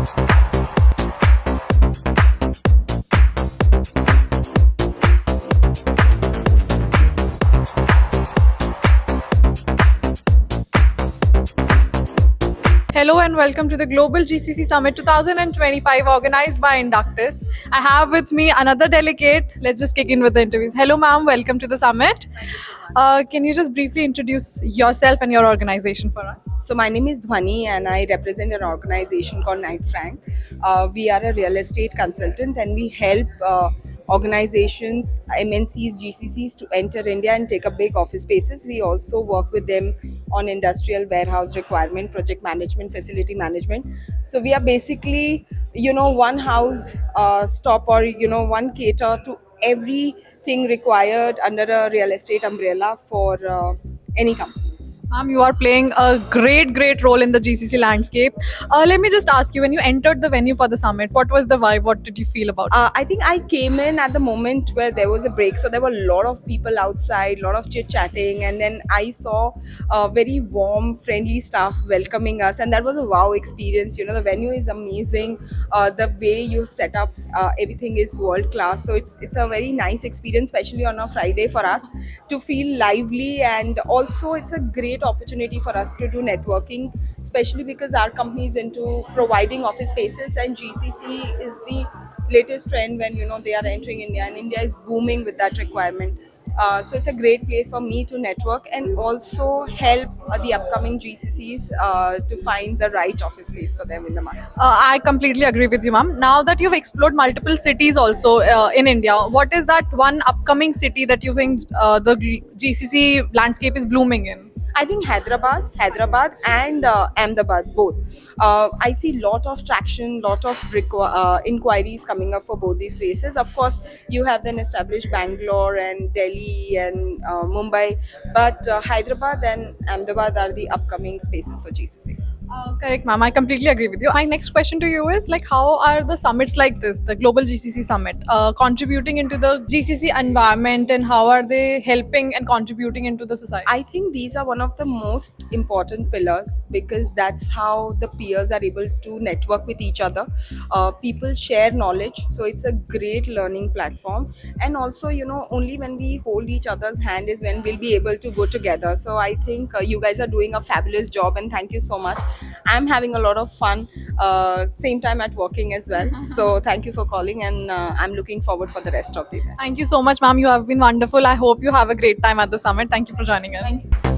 Hello and welcome to the Global GCC Summit 2025 organized by Inductus. I have with me another delegate. Let's just kick in with the interviews. Hello, ma'am. Welcome to the summit. Can you just briefly introduce yourself and your organization for us? So my name is Dhwani and I represent an organization called Knight Frank. We are a real estate consultant and we help organizations, MNCs, GCCs to enter India and take up big office spaces. We also work with them on industrial warehouse requirement, project management, facility management. So we are basically, one house stop or, one cater to everything required under a real estate umbrella for any company. Ma'am, you are playing a great role in the GCC landscape. Let me just ask you, when you entered the venue for the summit, what was the vibe? What did you feel about it? I think I came in at the moment where there was a break, so there were a lot of people outside, a lot of chit chatting, and then I saw very warm, friendly staff welcoming us, and that was a wow experience. The venue is amazing. The way you've set up everything is world class. So it's a very nice experience, especially on a Friday for us to feel lively, and also it's a great opportunity for us to do networking, especially because our company is into providing office spaces, and GCC is the latest trend when they are entering India, and India is booming with that requirement. So it's a great place for me to network and also help the upcoming GCCs to find the right office space for them in the market. I completely agree with you, ma'am. Now that you've explored multiple cities also in India, what is that one upcoming city that you think the GCC landscape is blooming in? I think Hyderabad and Ahmedabad both. I see lot of traction, lot of inquiries coming up for both these places. Of course, you have then established Bangalore and Delhi and Mumbai, but Hyderabad and Ahmedabad are the upcoming spaces for GCC. Correct, ma'am. I completely agree with you. My next question to you is like, how are the summits like this, the Global GCC Summit, contributing into the GCC environment, and how are they helping and contributing into the society? I think these are one of the most important pillars because that's how the peers are able to network with each other. People share knowledge, so it's a great learning platform. And also, only when we hold each other's hand is when we'll be able to go together. So I think you guys are doing a fabulous job, and thank you so much. I'm having a lot of fun, same time at working as well. So thank you for calling, and I'm looking forward for the rest of the event. Thank you so much, ma'am. You have been wonderful. I hope you have a great time at the summit. Thank you for joining us.